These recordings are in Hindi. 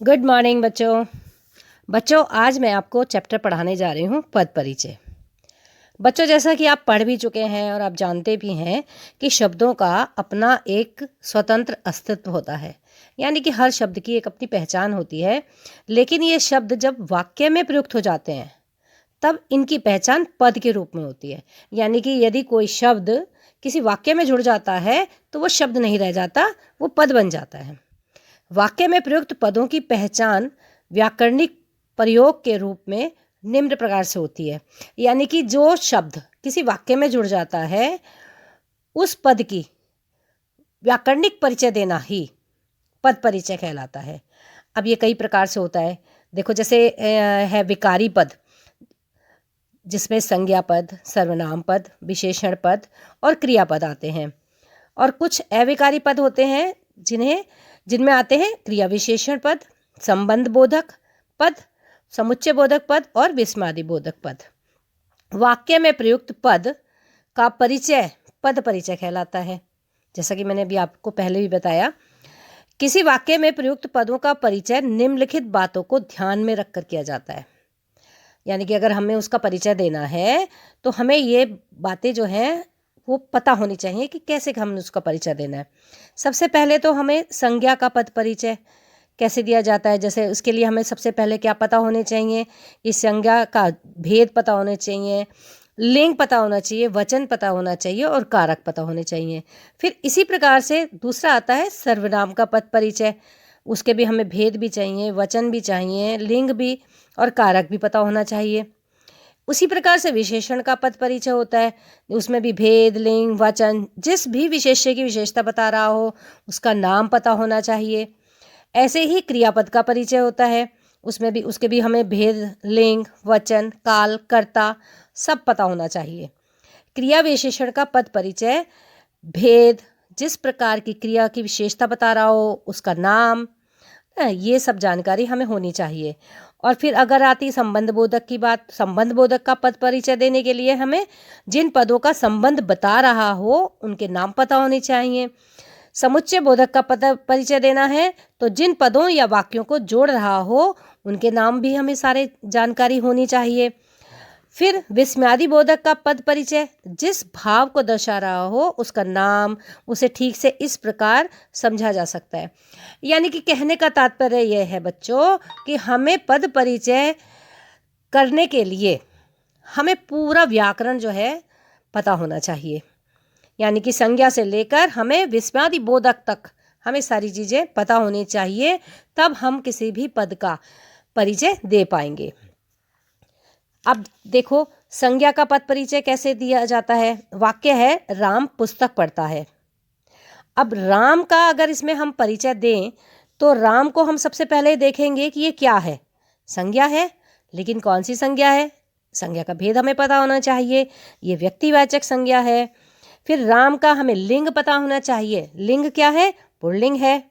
गुड मॉर्निंग बच्चों आज मैं आपको चैप्टर पढ़ाने जा रही हूँ पद परिचय। बच्चों, जैसा कि आप पढ़ भी चुके हैं और आप जानते भी हैं कि शब्दों का अपना एक स्वतंत्र अस्तित्व होता है, यानी कि हर शब्द की एक अपनी पहचान होती है। लेकिन ये शब्द जब वाक्य में प्रयुक्त हो जाते हैं तब इनकी पहचान पद के रूप में होती है। यानी कि यदि कोई शब्द किसी वाक्य में जुड़ जाता है तो वो शब्द नहीं रह जाता, वो पद बन जाता है। वाक्य में प्रयुक्त पदों की पहचान व्याकरणिक प्रयोग के रूप में निम्न प्रकार से होती है। यानी कि जो शब्द किसी वाक्य में जुड़ जाता है उस पद की व्याकरणिक परिचय देना ही पद परिचय कहलाता है। अब ये कई प्रकार से होता है। देखो, जैसे है विकारी पद, जिसमें संज्ञा पद, सर्वनाम पद, विशेषण पद और क्रियापद आते हैं। और कुछ अविकारी पद होते हैं जिनमें आते हैं क्रिया विशेषण पद, संबंध बोधक पद, समुच्चय बोधक पद और विस्मयादि बोधक पद। वाक्य में प्रयुक्त पद का परिचय पद परिचय कहलाता है। जैसा कि मैंने अभी आपको पहले भी बताया, किसी वाक्य में प्रयुक्त पदों का परिचय निम्नलिखित बातों को ध्यान में रखकर किया जाता है। यानी कि अगर हमें उसका परिचय देना है तो हमें ये बातें जो हैं वो पता होनी चाहिए कि कैसे हमें उसका परिचय देना है। सबसे पहले तो हमें संज्ञा का पद परिचय कैसे दिया जाता है। जैसे उसके लिए हमें सबसे पहले क्या पता होने चाहिए, इस संज्ञा का भेद पता होने चाहिए, लिंग पता होना चाहिए, वचन पता होना चाहिए और कारक पता होने चाहिए। फिर इसी प्रकार से दूसरा आता है सर्वनाम का पद परिचय। उसके भी हमें भेद भी चाहिए, वचन भी चाहिए, लिंग भी और कारक भी पता होना चाहिए। उसी प्रकार से विशेषण का पद परिचय होता है। उसमें भी भेद, लिंग, वचन, जिस भी विशेष्य की विशेषता बता रहा हो उसका नाम पता होना चाहिए। ऐसे ही क्रियापद का परिचय होता है। उसके भी हमें भेद, लिंग, वचन, काल, कर्ता सब पता होना चाहिए। क्रिया विशेषण का पद परिचय भेद, जिस प्रकार की क्रिया की विशेषता बता रहा हो उसका नाम, ये सब जानकारी हमें होनी चाहिए। और फिर अगर आती संबंध बोधक की बात, संबंध बोधक का पद परिचय देने के लिए हमें जिन पदों का संबंध बता रहा हो उनके नाम पता होने चाहिए। समुच्चय बोधक का पद परिचय देना है तो जिन पदों या वाक्यों को जोड़ रहा हो उनके नाम भी हमें सारे जानकारी होनी चाहिए। फिर विस्मयादि बोधक का पद परिचय, जिस भाव को दर्शा रहा हो उसका नाम, उसे ठीक से इस प्रकार समझा जा सकता है। यानी कि कहने का तात्पर्य यह है बच्चों कि हमें पद परिचय करने के लिए हमें पूरा व्याकरण जो है पता होना चाहिए। यानी कि संज्ञा से लेकर हमें विस्मयादि बोधक तक हमें सारी चीज़ें पता होनी चाहिए, तब हम किसी भी पद का परिचय दे पाएंगे। अब देखो, संज्ञा का पद परिचय कैसे दिया जाता है। वाक्य है राम पुस्तक पढ़ता है। अब राम का अगर इसमें हम परिचय दें तो राम को हम सबसे पहले देखेंगे कि ये क्या है। संज्ञा है, लेकिन कौन सी संज्ञा है, संज्ञा का भेद हमें पता होना चाहिए। ये व्यक्तिवाचक संज्ञा है। फिर राम का हमें लिंग पता होना चाहिए। लिंग क्या है, पुल्लिंग है।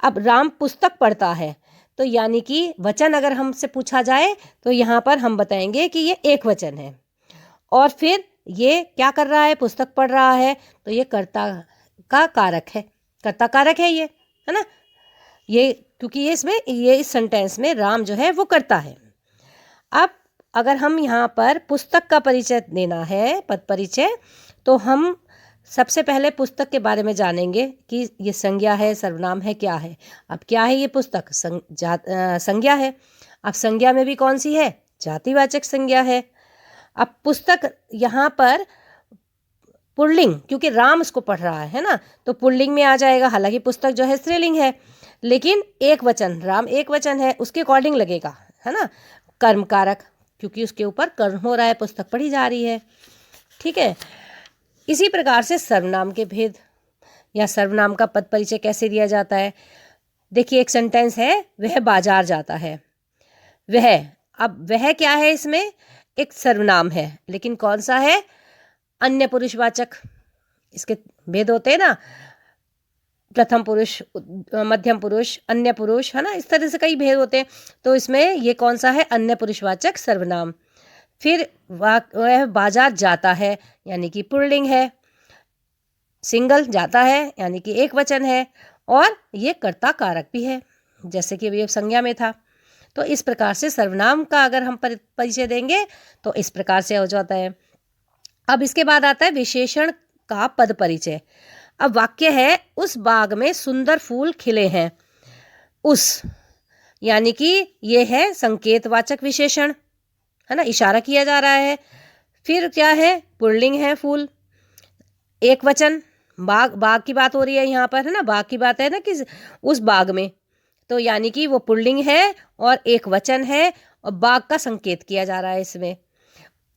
अब राम पुस्तक पढ़ता है तो यानी कि वचन अगर हमसे पूछा जाए तो यहाँ पर हम बताएंगे कि ये एक वचन है। और फिर ये क्या कर रहा है, पुस्तक पढ़ रहा है, तो ये कर्ता का कारक है, कर्ता कारक है ये, है ना। ये क्योंकि ये इस सेंटेंस में राम जो है वो कर्ता है। अब अगर हम यहाँ पर पुस्तक का परिचय देना है, पद परिचय, तो हम सबसे पहले पुस्तक के बारे में जानेंगे कि ये संज्ञा है, सर्वनाम है, क्या है। अब क्या है ये पुस्तक, संज्ञा है। अब संज्ञा में भी कौन सी है, जातिवाचक संज्ञा है। अब पुस्तक यहाँ पर पुल्लिंग, क्योंकि राम उसको पढ़ रहा है ना, तो पुल्लिंग में आ जाएगा। हालांकि पुस्तक जो है स्त्रीलिंग है, लेकिन एक वचन, राम एक वचन है, उसके अकॉर्डिंग लगेगा, है ना, कर्म कारक, क्योंकि उसके ऊपर कर्म हो रहा है, पुस्तक पढ़ी जा रही है। ठीक है। इसी प्रकार से सर्वनाम के भेद या सर्वनाम का पद परिचय कैसे दिया जाता है। देखिए, एक सेंटेंस है, वह बाजार जाता है। अब वह क्या है, इसमें एक सर्वनाम है, लेकिन कौन सा है, अन्य पुरुषवाचक। इसके भेद होते हैं ना, प्रथम पुरुष, मध्यम पुरुष, अन्य पुरुष, है ना, इस तरह से कई भेद होते हैं। तो इसमें ये कौन सा है, अन्य पुरुषवाचक सर्वनाम। फिर वह बाजार जाता है यानी कि पुल्लिंग है। सिंगल जाता है यानी कि एक वचन है, और ये कर्ता कारक भी है। जैसे कि अभी अब संज्ञा में था। तो इस प्रकार से सर्वनाम का अगर हम परिचय देंगे तो इस प्रकार से हो जाता है। अब इसके बाद आता है विशेषण का पद परिचय। अब वाक्य है, उस बाग में सुंदर फूल खिले हैं। उस यानी कि ये है संकेतवाचक विशेषण, है ना, इशारा किया जा रहा है। फिर क्या है, पुल्लिंग है फूल, एक वचन, बाग, बाग की बात हो रही है यहाँ पर, है ना, बाग की बात है ना कि उस बाग में, तो यानी कि वो पुल्लिंग है और एक वचन है और बाग का संकेत किया जा रहा है इसमें।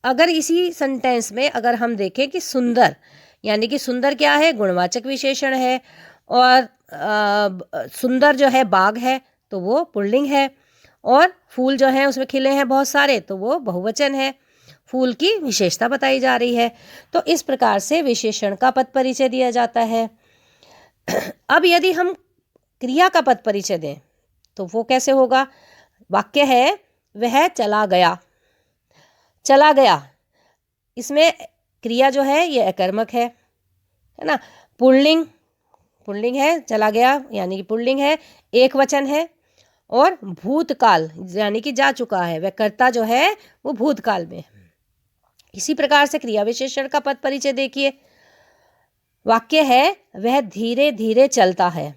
अगर इसी सेंटेंस में अगर हम देखें कि सुंदर, यानी कि सुंदर क्या है, गुणवाचक विशेषण है, और सुंदर जो है बाग है तो वो पुल्लिंग है, और फूल जो है उसमें खिले हैं बहुत सारे तो वो बहुवचन है, फूल की विशेषता बताई जा रही है। तो इस प्रकार से विशेषण का पद परिचय दिया जाता है। अब यदि हम क्रिया का पद परिचय दें तो वो कैसे होगा। वाक्य है, वह चला गया। चला गया, इसमें क्रिया जो है ये अकर्मक है ना। पुल्लिंग, पुल्लिंग है, चला गया यानी कि पुल्लिंग है, एक वचन है, और भूतकाल यानी कि जा चुका है, वह कर्ता जो है वो भूतकाल में। इसी प्रकार से क्रिया विशेषण का पद परिचय देखिए। वाक्य है, वह धीरे धीरे चलता है।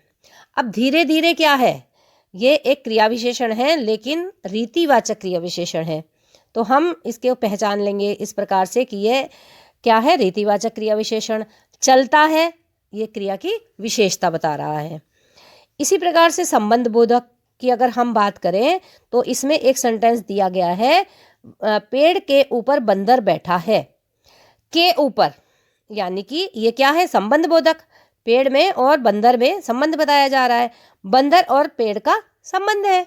अब धीरे धीरे क्या है, ये एक क्रिया विशेषण है लेकिन रीतिवाचक क्रिया विशेषण है। तो हम इसके पहचान लेंगे इस प्रकार से कि ये क्या है, रीतिवाचक क्रिया विशेषण। चलता है, ये क्रिया की विशेषता बता रहा है। इसी प्रकार से संबंध बोधक की अगर हम बात करें तो इसमें एक सेंटेंस दिया गया है, पेड़ के ऊपर बंदर बैठा है। के ऊपर यानी कि ये क्या है, संबंध बोधक, पेड़ में और बंदर में संबंध बताया जा रहा है, बंदर और पेड़ का संबंध है।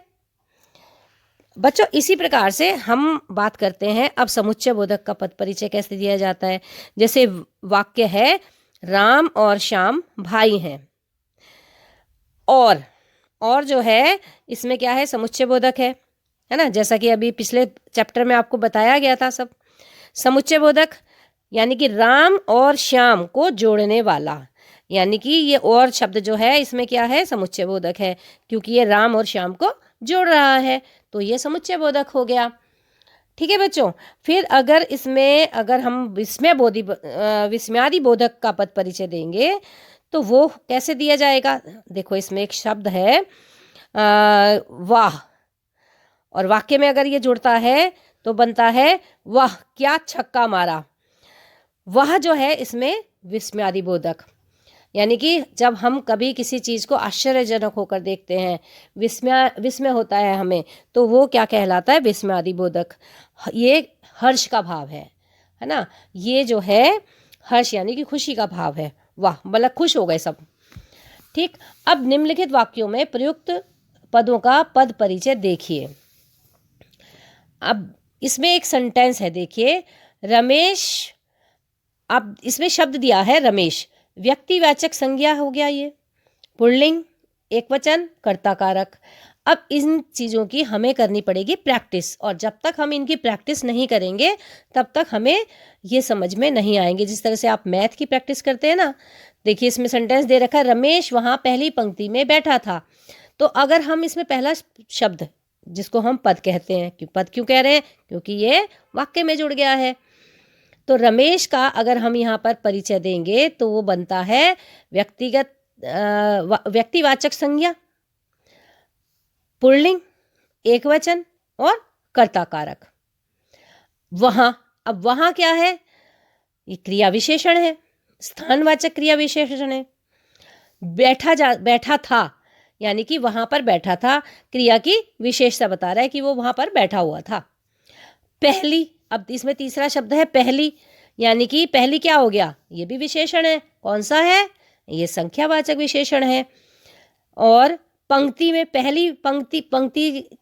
बच्चों इसी प्रकार से हम बात करते हैं अब समुच्चय बोधक का पद परिचय कैसे दिया जाता है। जैसे वाक्य है, राम और श्याम भाई हैं। और जो है इसमें क्या है, समुच्चय बोधक है ना, जैसा कि अभी पिछले चैप्टर में आपको बताया गया था सब। समुच्चय बोधक यानी कि राम और श्याम को जोड़ने वाला, यानी कि ये और शब्द जो है इसमें क्या है, समुच्चय बोधक है, क्योंकि ये राम और श्याम को जोड़ रहा है तो ये समुच्चय बोधक हो गया। ठीक है बच्चों। फिर अगर इसमें अगर हम विस्मयादि बोधक का पद परिचय देंगे तो वो कैसे दिया जाएगा। देखो इसमें एक शब्द है वाह, और वाक्य में अगर ये जुड़ता है तो बनता है, वाह क्या छक्का मारा। वह जो है इसमें विस्मयादि बोधक, यानी कि जब हम कभी किसी चीज़ को आश्चर्यजनक होकर देखते हैं, विस्मय होता है हमें, तो वो क्या कहलाता है, विस्मयादि बोधक। ये हर्ष का भाव है ना, ये जो है हर्ष यानी कि खुशी का भाव है, वाह मतलब खुश हो गए सब। ठीक, अब निम्नलिखित वाक्यों में प्रयुक्त पदों का पद परिचय देखिए। अब इसमें एक सेंटेंस है, देखिए, रमेश, अब इसमें शब्द दिया है रमेश, व्यक्तिवाचक संज्ञा हो गया, ये पुल्लिंग, एक वचन, कर्ता कारक। अब इन चीज़ों की हमें करनी पड़ेगी प्रैक्टिस, और जब तक हम इनकी प्रैक्टिस नहीं करेंगे तब तक हमें ये समझ में नहीं आएंगे। जिस तरह से आप मैथ की प्रैक्टिस करते हैं ना, देखिए इसमें सेंटेंस दे रखा है, रमेश वहाँ पहली पंक्ति में बैठा था। तो अगर हम इसमें पहला शब्द जिसको हम पद कहते हैं, पद क्यों कह रहे हैं, क्योंकि ये वाक्य में जुड़ गया है। तो रमेश का अगर हम यहाँ पर परिचय देंगे तो वो बनता है व्यक्तिवाचक संज्ञा, पुल्लिंग, एक वचन और कर्ता कारक। वहाँ, अब वहाँ क्या है, ये क्रिया विशेषण है, स्थानवाचक क्रिया विशेषण है। बैठा था यानी कि वहाँ पर बैठा था, क्रिया की विशेषता बता रहा है कि वो वहाँ पर बैठा हुआ था। पहली, अब इसमें तीसरा शब्द है पहली, यानी कि पहली क्या हो गया, ये भी विशेषण है। कौन सा है, ये संख्यावाचक विशेषण है। और पंक्ति में पहली पंक्ति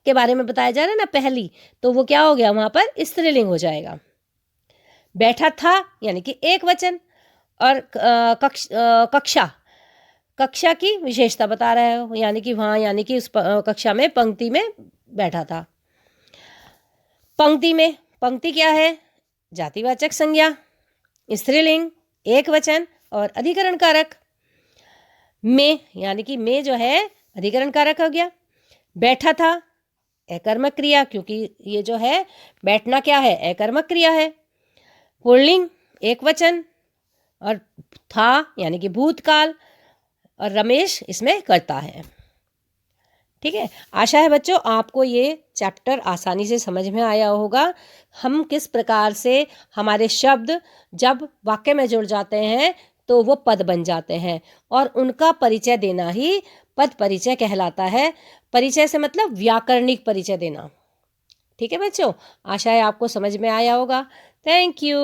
के बारे में बताया जा रहा है ना, पहली, तो वो क्या हो गया, वहाँ पर स्त्रीलिंग हो जाएगा। बैठा था यानी कि एक वचन, और कक्षा की विशेषता बता रहा है, यानी कि वहाँ, यानी कि उस कक्षा में पंक्ति में बैठा था। पंक्ति क्या है, जातिवाचक संज्ञा, स्त्रीलिंग, एक वचन और अधिकरण कारक। में यानी कि में जो है अधिकरण कारक हो गया। बैठा था, अकर्मक क्रिया, क्योंकि ये जो है बैठना क्या है, अकर्मक क्रिया है। पुल्लिंग एक वचन, और था यानी कि भूतकाल, और रमेश इसमें कर्ता है। ठीक है, आशा है बच्चों आपको ये चैप्टर आसानी से समझ में आया होगा। हम किस प्रकार से हमारे शब्द जब वाक्य में जुड़ जाते हैं तो वो पद बन जाते हैं, और उनका परिचय देना ही पद परिचय कहलाता है। परिचय से मतलब व्याकरणिक परिचय देना। ठीक है बच्चों, आशा है आपको समझ में आया होगा। Thank you.